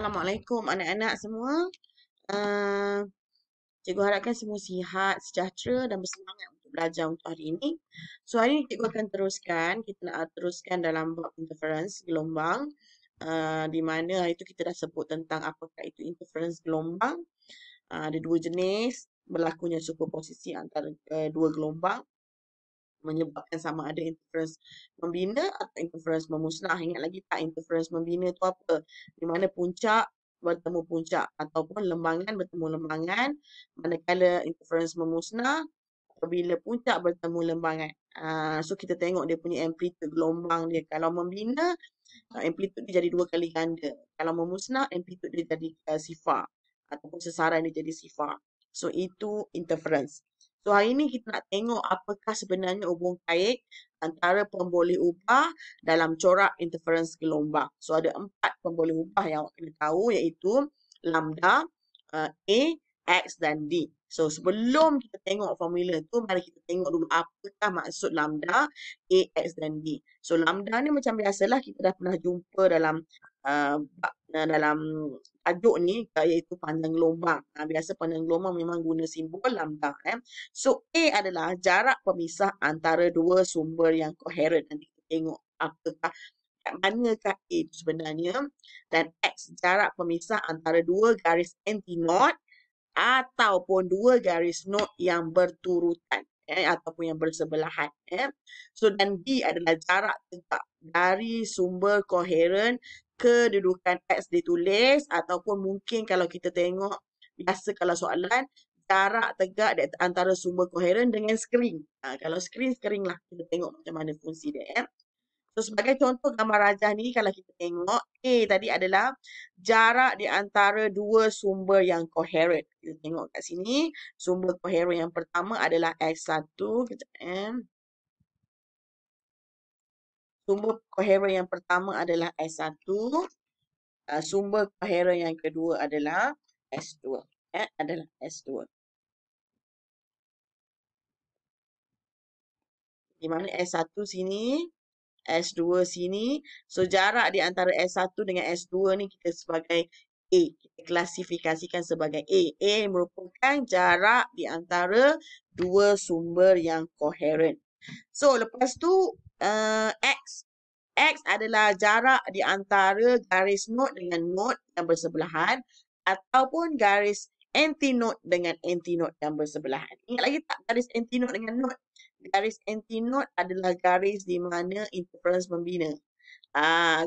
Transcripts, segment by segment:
Assalamualaikum anak-anak semua. Uh, Cikgu harapkan semua sihat, sejahtera dan bersemangat untuk belajar untuk hari ini. So hari ini cikgu akan teruskan, kita nak teruskan dalam bab interference gelombang. Di mana hari itu kita dah sebut tentang apakah itu interference gelombang. Ada dua jenis, berlakunya superposisi antara dua gelombang menyebabkan sama ada interference membina atau interference memusnah. Ingat lagi tak interference membina itu apa? Di mana puncak bertemu puncak ataupun lembangan bertemu lembangan. Manakala interference memusnah apabila puncak bertemu lembangan. So kita tengok dia punya amplitude gelombang dia. Kalau membina, amplitude dia jadi 2 kali ganda. Kalau memusnah, amplitude dia jadi sifar. Ataupun sesaran dia jadi sifar. So itu interference. So hari ni kita nak tengok apakah sebenarnya hubung kait antara pemboleh ubah dalam corak interference gelombang. So ada 4 pemboleh ubah yang awak kena tahu iaitu lambda, A, X dan D. So sebelum kita tengok formula tu, mari kita tengok dulu apakah maksud lambda, A, X dan D. So lambda ni macam biasalah kita dah pernah jumpa dalam dalam tajuk ni iaitu panjang gelombang. Biasa panjang gelombang memang guna simbol lambda. So A adalah jarak pemisah antara dua sumber yang koheren. Nanti kita tengok apakah kat manakah A itu sebenarnya. Dan X jarak pemisah antara dua garis antinot ataupun dua garis not yang berturutan ataupun yang bersebelahan. So dan D adalah jarak tegak dari sumber koheren. Kedudukan X ditulis ataupun mungkin kalau kita tengok biasa kalau soalan jarak tegak di antara sumber koheren dengan skrin. Kalau skrin lah kita tengok macam mana fungsi dia. So sebagai contoh gambar rajah ni kalau kita tengok A tadi adalah jarak di antara dua sumber yang koheren. Kita tengok kat sini sumber koheren yang pertama adalah X1. Kejap. Sumber koheren yang pertama adalah S1. Sumber koheren yang kedua adalah S2. Adalah S2. Di mana S1 sini, S2 sini. So jarak di antara S1 dengan S2 ni kita sebagai A. Kita klasifikasikan sebagai A. A merupakan jarak di antara dua sumber yang koheren. So lepas tu X. X adalah jarak di antara garis not dengan not yang bersebelahan ataupun garis antinot dengan antinot yang bersebelahan. Ingat lagi tak garis antinot dengan not? Garis antinot adalah garis di mana interference membina.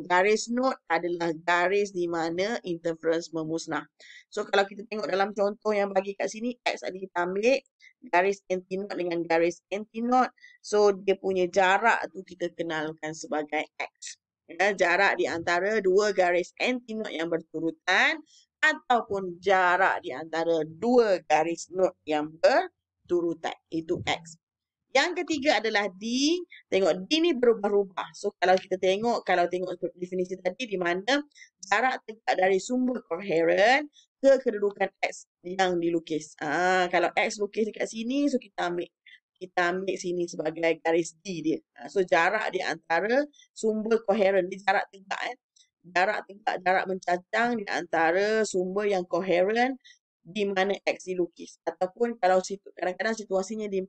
Garis not adalah garis di mana interference memusnah. So kalau kita tengok dalam contoh yang bagi kat sini, X ada kita ambil garis antinot dengan garis antinot. So dia punya jarak tu kita kenalkan sebagai X. Jarak di antara dua garis antinot yang berturutan ataupun jarak di antara dua garis not yang berturutan. Itu X. Yang ketiga adalah D. Tengok D ni berubah-ubah. So kalau kita tengok, definisi tadi di mana jarak tegak dari sumber koheren ke kedudukan X yang dilukis. Kalau X lukis dekat sini, so kita ambil sini sebagai garis D dia. So jarak di antara sumber koheren, ni jarak tegak jarak tegak, jarak mencacang di antara sumber yang koheren di mana X dilukis. Ataupun kalau kadang-kadang situasinya di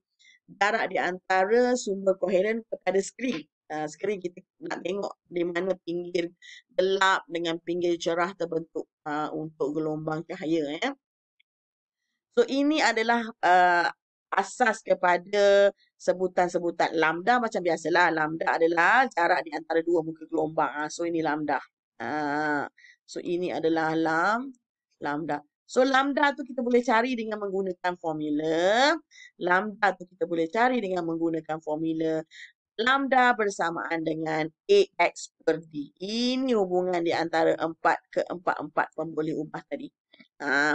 jarak di antara sumber koheren kepada skrin. Skrin kita nak tengok di mana pinggir gelap dengan pinggir cerah terbentuk untuk gelombang cahaya. So ini adalah asas kepada sebutan-sebutan lambda macam biasalah. Lambda adalah jarak di antara dua muka gelombang. So ini lambda. So ini adalah lambda. So lambda tu kita boleh cari dengan menggunakan formula. Lambda tu kita boleh cari dengan menggunakan formula. Lambda bersamaan dengan AX per D. Ini hubungan di antara 4 ke 4 pemboleh ubah tadi.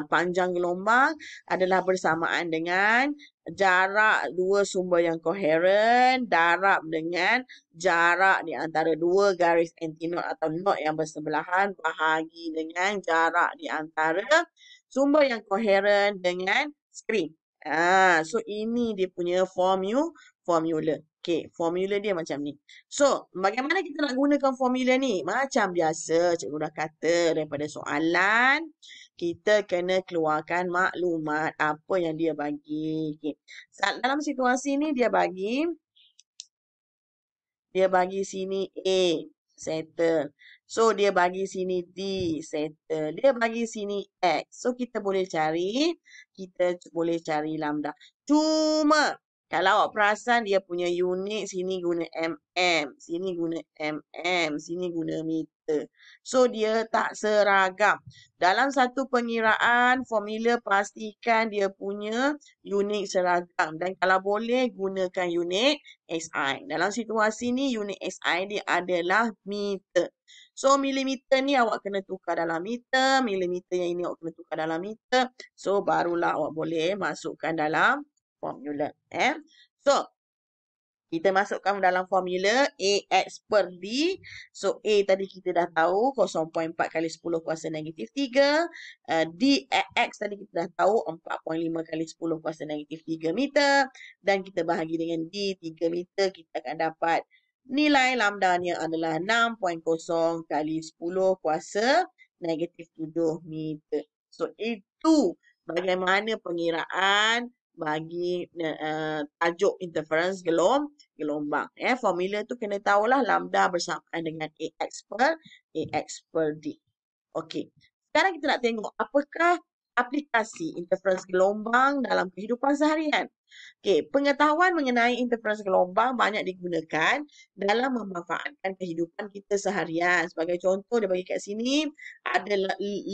Panjang gelombang adalah bersamaan dengan jarak dua sumber yang koheren darab dengan jarak di antara dua garis antinot atau not yang bersebelahan bahagi dengan jarak di antara sumber yang koheren dengan skrin. So ini dia punya formula. Okey, formula dia macam ni. So, bagaimana kita nak gunakan formula ni? Macam biasa, cikgu dah kata daripada soalan, kita kena keluarkan maklumat apa yang dia bagi. Okey. Dalam situasi ni dia bagi sini A, settle. So, dia bagi sini D, settle. Dia bagi sini X. So, kita boleh cari lambda. Cuma, kalau awak perasan dia punya unit, sini guna mm, sini guna mm, sini guna meter. So, dia tak seragam. Dalam satu pengiraan, formula pastikan dia punya unit seragam. Dan kalau boleh, gunakan unit SI. Dalam situasi ni, unit SI dia adalah meter. So, milimeter ni awak kena tukar dalam meter. Milimeter yang ini awak kena tukar dalam meter. So, barulah awak boleh masukkan dalam formula. So, kita masukkan dalam formula AX per D. So, A tadi kita dah tahu 0.4 kali 10 kuasa negatif 3. DX tadi kita dah tahu 4.5 kali 10 kuasa negatif 3 meter. Dan kita bahagi dengan D 3 meter. Kita akan dapat nilai lambdanya adalah 6.0 kali 10 kuasa negatif 7 meter. So, itu bagaimana pengiraan bagi tajuk interference gelombang. Formula tu kena tahulah lambda bersamaan dengan AX per D. Okey. Sekarang kita nak tengok apakah aplikasi interference gelombang dalam kehidupan seharian. Okey, pengetahuan mengenai interference gelombang banyak digunakan dalam memanfaatkan kehidupan kita seharian. Sebagai contoh dia bagi kat sini ada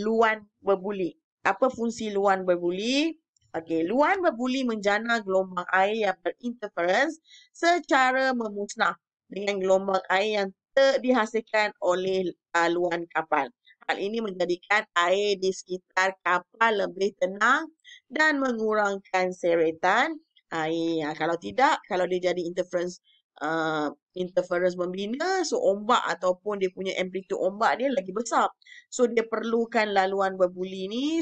luan berbuli. Apa fungsi luan berbuli? Okey, luan berbuli menjana gelombang air yang berinterference secara memusnah dengan gelombang air yang dihasilkan oleh luan kapal. Hal ini menjadikan air di sekitar kapal lebih tenang dan mengurangkan seretan air. Kalau tidak, kalau dia jadi interference membina, so ombak ataupun dia punya amplitude ombak dia lagi besar. So dia perlukan luan berbuli ni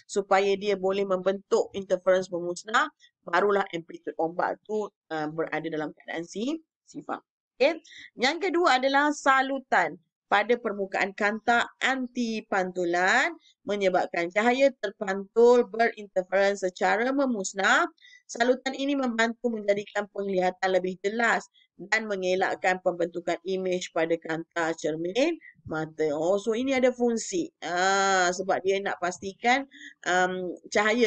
supaya dia boleh membentuk interference memusnah, barulah amplitude ombak tu berada dalam keadaan sifar. Okay. Yang kedua adalah salutan pada permukaan kantak anti pantulan menyebabkan cahaya terpantul berinterference secara memusnah. Salutan ini membantu menjadikan penglihatan lebih jelas dan mengelakkan pembentukan imej pada kantar cermin mata. So ini ada fungsi. Sebab dia nak pastikan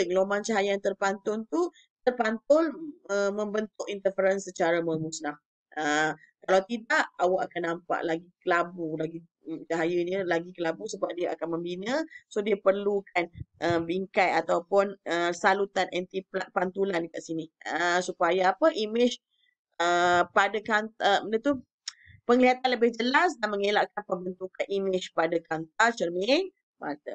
gelombang cahaya yang terpantul membentuk interference secara memusnah. Kalau tidak, awak akan nampak lagi kelabu, cahaya ni lagi kelabu sebab dia akan membina. So, dia perlukan bingkai ataupun salutan anti pantulan dekat sini. Supaya apa? Imej pada benda tu penglihatan lebih jelas dan mengelakkan pembentukan imej pada kantar cermin mata.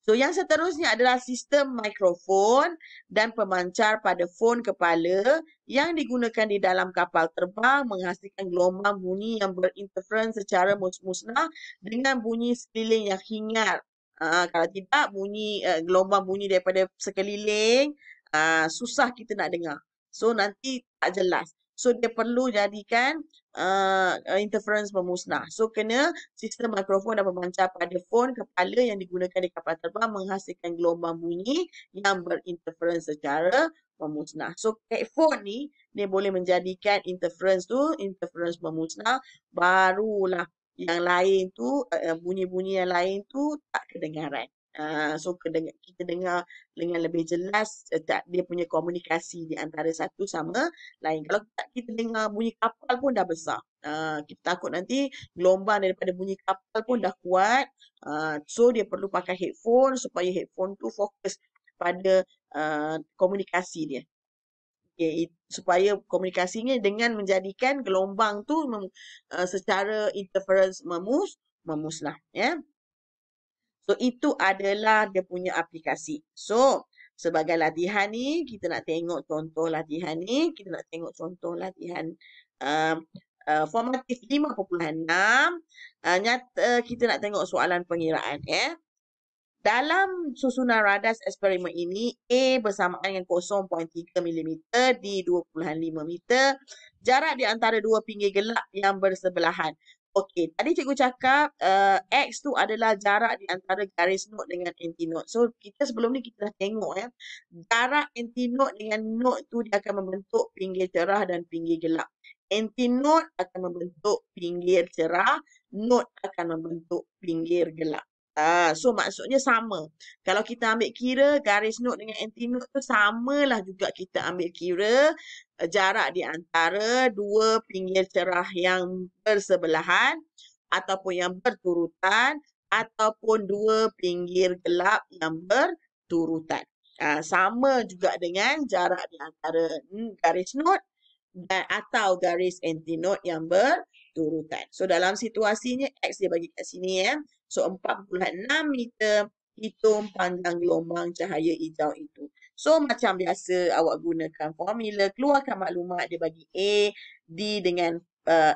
So, yang seterusnya adalah sistem mikrofon dan pemancar pada fon kepala yang digunakan di dalam kapal terbang menghasilkan gelombang bunyi yang berinterference secara musnah dengan bunyi sekeliling yang hingar. Kalau tidak, gelombang bunyi daripada sekeliling, susah kita nak dengar. So, nanti tak jelas. So, dia perlu jadikan interference memusnah. So, kena sistem mikrofon dan pemancar pada fon kepala yang digunakan di kapal terbang menghasilkan gelombang bunyi yang berinterference secara memusnah. So, headphone ni, dia boleh menjadikan interference memusnah, barulah yang lain tu, bunyi-bunyi yang lain tu tak kedengaran. So, kita dengar dengan lebih jelas dia punya komunikasi di antara satu sama lain. Kalau kita dengar bunyi kapal pun dah besar. Kita takut nanti gelombang daripada bunyi kapal pun dah kuat. So, dia perlu pakai headphone supaya headphone tu fokus pada komunikasi dia. Okay, supaya komunikasinya dengan menjadikan gelombang tu secara interference memusnah. Yeah? So, itu adalah dia punya aplikasi. So, sebagai latihan ni, kita nak tengok contoh latihan ni. Kita nak tengok contoh latihan formatif 5.6. Kita nak tengok soalan pengiraan. Dalam susunan radas eksperimen ini, A bersamaan dengan 0.3 mm di 2,5 meter. Jarak di antara dua pinggir gelap yang bersebelahan. Okey, tadi cikgu cakap X tu adalah jarak di antara garis node dengan antinode. So, kita sebelum ni kita dah tengok ya. Jarak antinode dengan node tu dia akan membentuk pinggir cerah dan pinggir gelap. Antinode akan membentuk pinggir cerah, node akan membentuk pinggir gelap. So maksudnya sama. Kalau kita ambil kira garis node dengan antinode tu samalah juga kita ambil kira jarak di antara dua pinggir cerah yang bersebelahan ataupun yang berturutan ataupun dua pinggir gelap yang berturutan. Sama juga dengan jarak di antara garis node dan atau garis antinode yang berturutan. So dalam situasinya X dia bagi kat sini ya. So 4,6 meter hitung panjang gelombang cahaya hijau itu. So macam biasa awak gunakan formula keluarkan maklumat dia bagi A, D dengan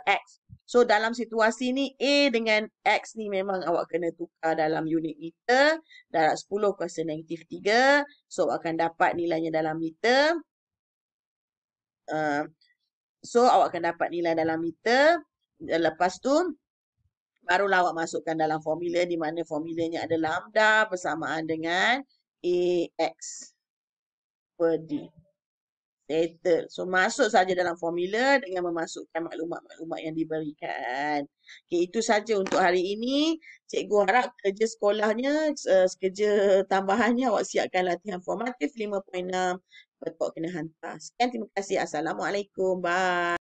X. So dalam situasi ni A dengan X ni memang awak kena tukar dalam unit meter. Darab 10 kuasa -3. So awak akan dapat nilainya dalam meter. So awak akan dapat nilai dalam meter. Lepas tu barulah awak masukkan dalam formula di mana formulanya ada lambda bersamaan dengan AX per D. Settle. So masuk saja dalam formula dengan memasukkan maklumat-maklumat yang diberikan. Okay, itu saja untuk hari ini. Cikgu harap kerja sekolahnya, kerja tambahannya awak siapkan latihan formatif 5.6. Betul kena hantar. Sekian, terima kasih. Assalamualaikum. Bye.